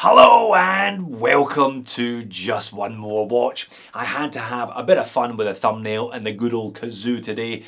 Hello and welcome to Just One More Watch. I had to have a bit of fun with a thumbnail and the good old kazoo today.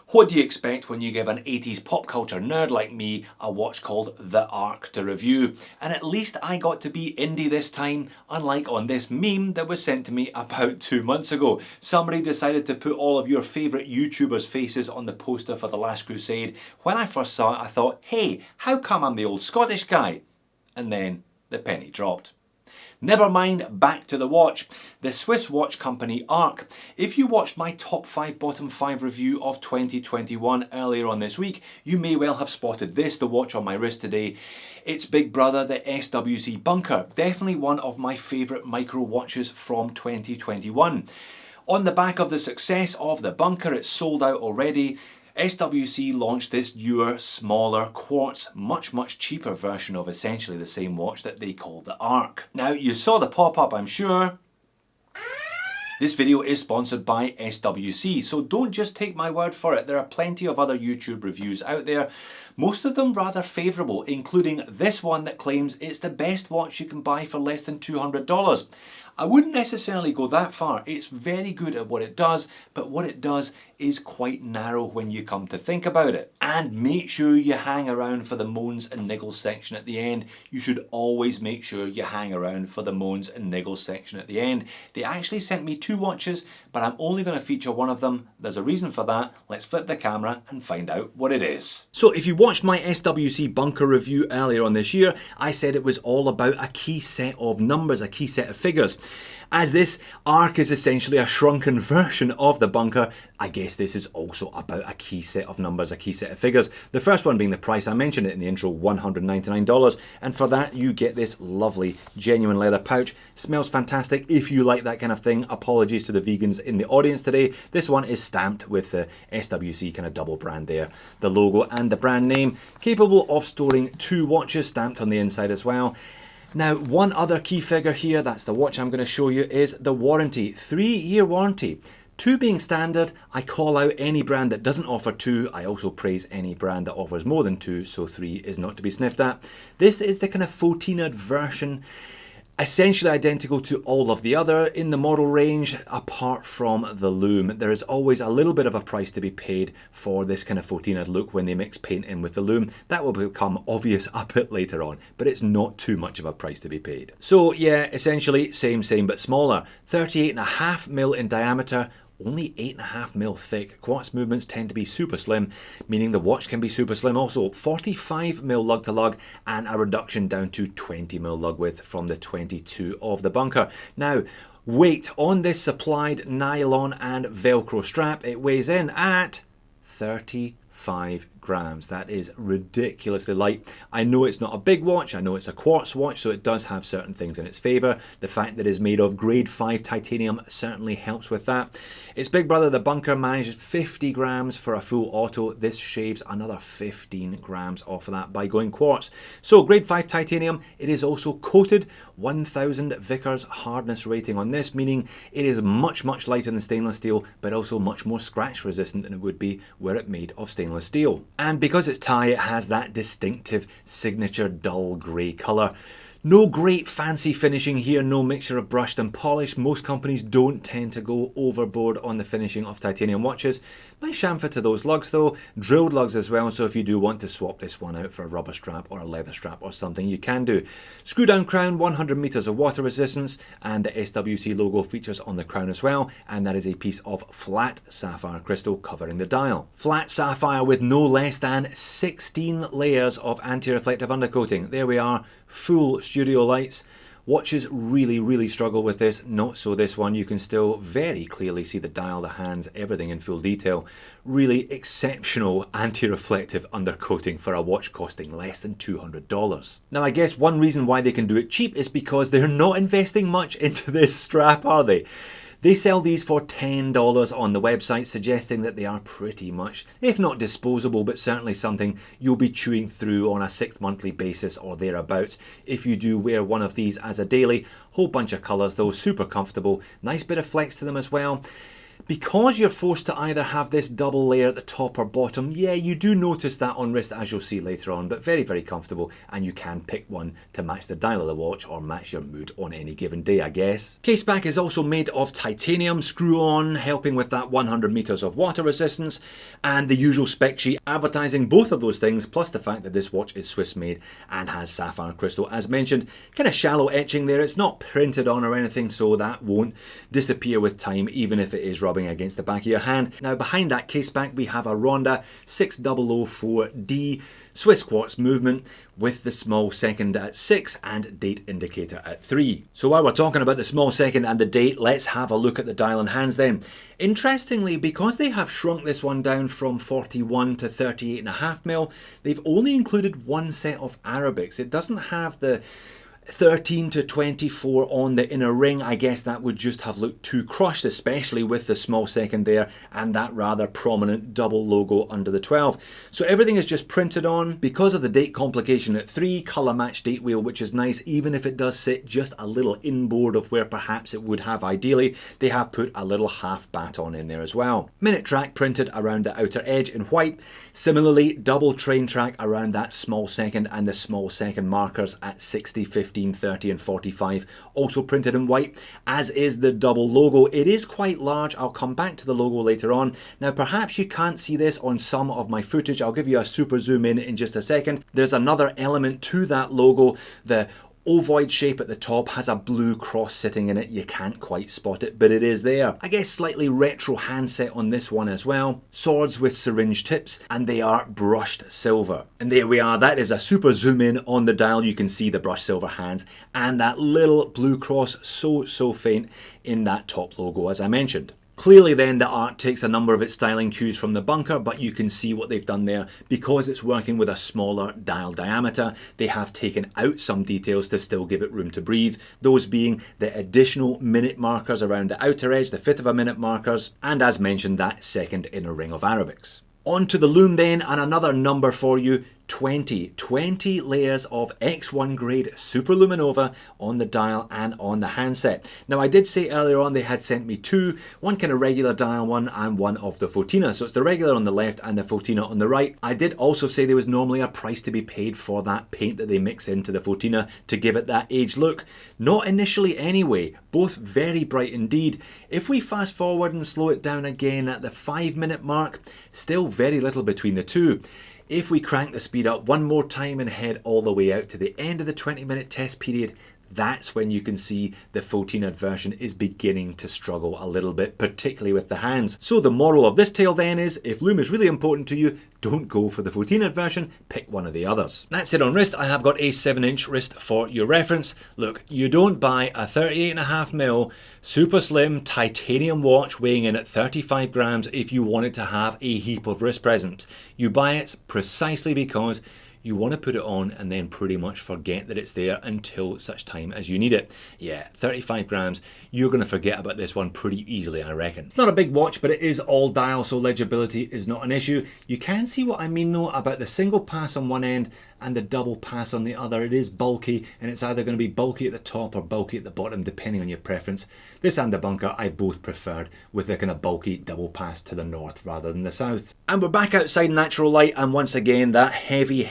What do you expect when you give an 80s pop culture nerd like me a watch called the Ark to review? And at least I got to be indie this time, unlike on this meme that was sent to me about 2 months ago. Somebody decided to put all of your favourite YouTubers' faces on the poster for The Last Crusade. When I first saw it I thought, hey, how come I'm the old Scottish guy? And then the penny dropped. Never mind, back to the watch. The Swiss watch company Ark. If you watched my top 5 bottom 5 review of 2021 earlier on this week, you may well have spotted this, the watch on my wrist today. It's big brother, the SWC Bunker. Definitely one of my favourite micro watches from 2021. On the back of the success of the Bunker, it's sold out already. SWC launched this newer, smaller, Quartz, much cheaper version of essentially the same watch that they called the Ark. Now, you saw the pop-up, I'm sure. This video is sponsored by SWC, so don't just take my word for it. There are plenty of other YouTube reviews out there, most of them rather favourable, including this one that claims it's the best watch you can buy for less than $200. I wouldn't necessarily go that far. It's very good at what it does, but what it does is quite narrow when you come to think about it. And make sure you hang around for the Moans and Niggles section at the end. You should always make sure you hang around for the Moans and Niggles section at the end. They actually sent me 2 watches, but I'm only going to feature one of them. There's a reason for that. Let's flip the camera and find out what it is. So if you watched my SWC Bunker review earlier on this year, I said it was all about a key set of numbers, a key set of figures. As this Ark is essentially a shrunken version of the Bunker, I guess this is also about a key set of numbers, a key set of figures. The first one being the price. I mentioned it in the intro, $199, and for that you get this lovely genuine leather pouch. Smells fantastic if you like that kind of thing. Apologies to the vegans in the audience today. This one is stamped with the SWC kind of double brand there, the logo and the brand name, capable of storing 2 watches stamped on the inside as well. Now, one other key figure here, that's the watch I'm going to show you, is the warranty. 3-year warranty. 2 being standard. I call out any brand that doesn't offer 2. I also praise any brand that offers more than 2, so 3 is not to be sniffed at. This is the kind of 14-odd version, essentially identical to all of the other in the model range, apart from the Lume. There is always a little bit of a price to be paid for this kind of 14-odd look when they mix paint in with the Lume. That will become obvious a bit later on, but it's not too much of a price to be paid. So yeah, essentially same but smaller. 38.5mm in diameter, only 8.5mm thick. Quartz movements tend to be super slim, meaning the watch can be super slim also. 45mm lug to lug and a reduction down to 20mm lug width from the 22 of the Bunker. Now, weight on this supplied nylon and Velcro strap, it weighs in at 35 grams. That is ridiculously light. I know it's not a big watch, I know it's a Quartz watch, so it does have certain things in its favour. The fact that it's made of grade 5 titanium certainly helps with that. Its big brother, the Bunker, managed 50 grams for a full auto. This shaves another 15 grams off of that by going Quartz. So grade 5 titanium, it is also coated. 1000 Vickers hardness rating on this, meaning it is much lighter than stainless steel, but also much more scratch resistant than it would be were it made of stainless steel. And because it's Thai, it has that distinctive signature dull grey colour. No great fancy finishing here, no mixture of brushed and polished. Most companies don't tend to go overboard on the finishing of titanium watches. Nice chamfer to those lugs though, drilled lugs as well, so if you do want to swap this one out for a rubber strap or a leather strap or something, you can do. Screw down crown, 100 meters of water resistance, and the SWC logo features on the crown as well, and that is a piece of flat sapphire crystal covering the dial. Flat sapphire with no less than 16 layers of anti-reflective undercoating. There we are, full studio lights. Watches really struggle with this, not so this one. You can still very clearly see the dial, the hands, everything in full detail. Really exceptional anti-reflective undercoating for a watch costing less than $200. Now I guess one reason why they can do it cheap is because they're not investing much into this strap, are they? They sell these for $10 on the website, suggesting that they are pretty much, if not disposable, but certainly something you'll be chewing through on a 6 monthly basis or thereabouts if you do wear one of these as a daily. Whole bunch of colours though, super comfortable, nice bit of flex to them as well. Because you're forced to either have this double layer at the top or bottom, yeah, you do notice that on wrist as you'll see later on, but very, very comfortable, and you can pick one to match the dial of the watch or match your mood on any given day, I guess. Case back is also made of titanium screw-on, helping with that 100 meters of water resistance, and the usual spec sheet advertising both of those things, plus the fact that this watch is Swiss made and has sapphire crystal. As mentioned, kind of shallow etching there. It's not printed on or anything, so that won't disappear with time, even if it is rubbing against the back of your hand. Now behind that case back we have a Ronda 6004D Swiss quartz movement with the small second at 6 and date indicator at 3. So while we're talking about the small second and the date, let's have a look at the dial and hands then. Interestingly, because they have shrunk this one down from 41 to 38.5mm, they've only included one set of Arabics. It doesn't have the 13 to 24 on the inner ring. I guess that would just have looked too crushed, especially with the small second there and that rather prominent double logo under the 12. So everything is just printed on. Because of the date complication at 3, colour match date wheel, which is nice, even if it does sit just a little inboard of where perhaps it would have ideally, they have put a little half baton in there as well. Minute track printed around the outer edge in white. Similarly, double train track around that small second and the small second markers at 60, 15, 30 and 45, also printed in white, as is the double logo. It is quite large. I'll come back to the logo later on. Now perhaps you can't see this on some of my footage. I'll give you a super zoom in just a second. There's another element to that logo. The ovoid shape at the top has a blue cross sitting in it. You can't quite spot it, but it is there. I guess slightly retro handset on this one as well. Swords with syringe tips, and they are brushed silver. And there we are. That is a super zoom in on the dial. You can see the brushed silver hands and that little blue cross, so faint in that top logo as I mentioned. Clearly then the Ark takes a number of its styling cues from the bunker, but you can see what they've done there. Because it's working with a smaller dial diameter, they have taken out some details to still give it room to breathe. Those being the additional minute markers around the outer edge, the 1/5 of a minute markers, and as mentioned, that second inner ring of Arabics. On to the Lume then, and another number for you, 20 layers of X1 grade superluminova on the dial and on the handset. Now I did say earlier on they had sent me two, one kind of regular dial one and one of the Fotina. So it's the regular on the left and the Fotina on the right. I did also say there was normally a price to be paid for that paint that they mix into the Fotina to give it that aged look. Not initially anyway, both very bright indeed. If we fast forward and slow it down again at the 5-minute mark, still very little between the two. If we crank the speed up one more time and head all the way out to the end of the 20-minute test period, that's when you can see the Fotina version is beginning to struggle a little bit, particularly with the hands. So the moral of this tale then is, if Lume is really important to you, don't go for the Fotina version, pick one of the others. That's it on wrist. I have got a 7-inch wrist for your reference. Look, you don't buy a 38.5mm super slim titanium watch weighing in at 35 grams if you want it to have a heap of wrist presence. You buy it precisely because you want to put it on and then pretty much forget that it's there until such time as you need it. Yeah, 35 grams, you're going to forget about this one pretty easily, I reckon. It's not a big watch, but it is all dial, so legibility is not an issue. You can see what I mean though about the single pass on one end and the double pass on the other. It is bulky, and it's either going to be bulky at the top or bulky at the bottom, depending on your preference. This and the bunker I both preferred, with the kind of bulky double pass to the north rather than the south. And we're back outside natural light, and once again that heavy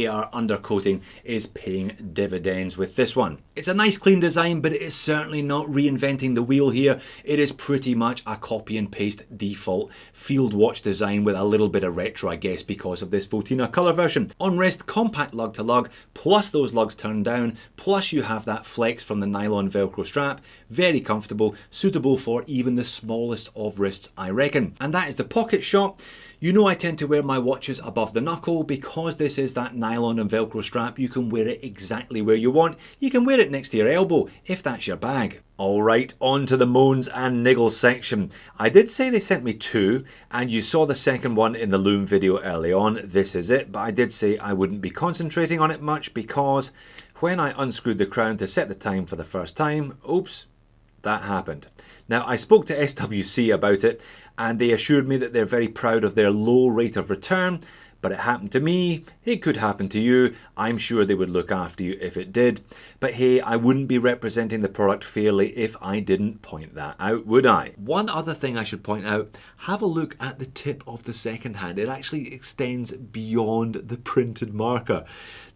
AR undercoating is paying dividends with this one. It's a nice clean design, but it is certainly not reinventing the wheel here. It is pretty much a copy and paste default field watch design with a little bit of retro, I guess, because of this Fotina colour version. On wrist, compact lug to lug, plus those lugs turned down, plus you have that flex from the nylon Velcro strap. Very comfortable, suitable for even the smallest of wrists, I reckon. And that is the pocket shot. You know I tend to wear my watches above the knuckle. Because this is that nylon and Velcro strap, you can wear it exactly where you want. You can wear it next to your elbow, if that's your bag. Alright, on to the Moans and Niggles section. I did say they sent me two, and you saw the second one in the Lume video early on. This is it, but I did say I wouldn't be concentrating on it much because when I unscrewed the crown to set the time for the first time, oops, that happened. Now I spoke to SWC about it, and they assured me that they're very proud of their low rate of return, But it happened to me, it could happen to you, I'm sure they would look after you if it did. But hey, I wouldn't be representing the product fairly if I didn't point that out, would I? One other thing I should point out, have a look at the tip of the second hand. It actually extends beyond the printed marker.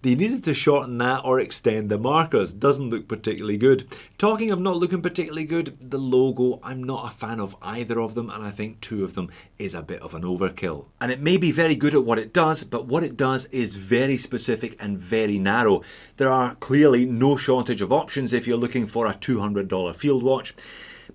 They needed to shorten that or extend the markers. Doesn't look particularly good. Talking of not looking particularly good, the logo, I'm not a fan of either of them, and I think two of them is a bit of an overkill. And it may be very good at what it does, but what it does is very specific and very narrow. There are clearly no shortage of options if you're looking for a $200 field watch.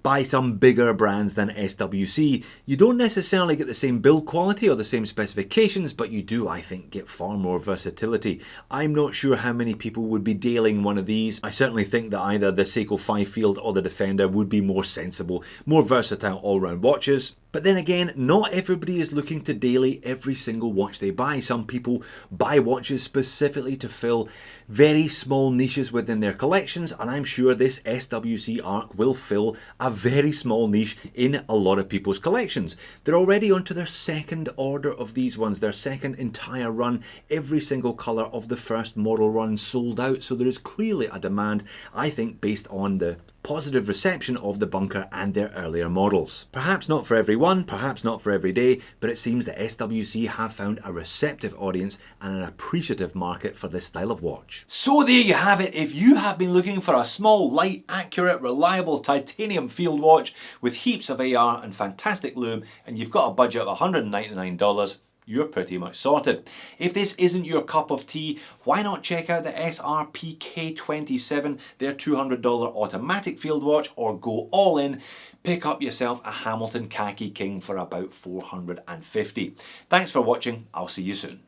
By some bigger brands than SWC. You don't necessarily get the same build quality or the same specifications, but you do, I think, get far more versatility. I'm not sure how many people would be dailing one of these. I certainly think that either the Seiko 5 Field or the Defender would be more sensible, more versatile all-round watches. But then again, not everybody is looking to daily every single watch they buy. Some people buy watches specifically to fill very small niches within their collections, and I'm sure this SWC Ark will fill a very small niche in a lot of people's collections. They're already onto their second order of these ones, their second entire run. Every single colour of the first model run sold out, so there is clearly a demand, I think, based on the positive reception of the bunker and their earlier models. Perhaps not for everyone, perhaps not for every day, but it seems that SWC have found a receptive audience and an appreciative market for this style of watch. So there you have it. If you have been looking for a small, light, accurate, reliable titanium field watch with heaps of AR and fantastic lume, and you've got a budget of $199, you're pretty much sorted. If this isn't your cup of tea, why not check out the SRPK27, their $200 automatic field watch, or go all in, pick up yourself a Hamilton Khaki King for about $450. Thanks for watching, I'll see you soon.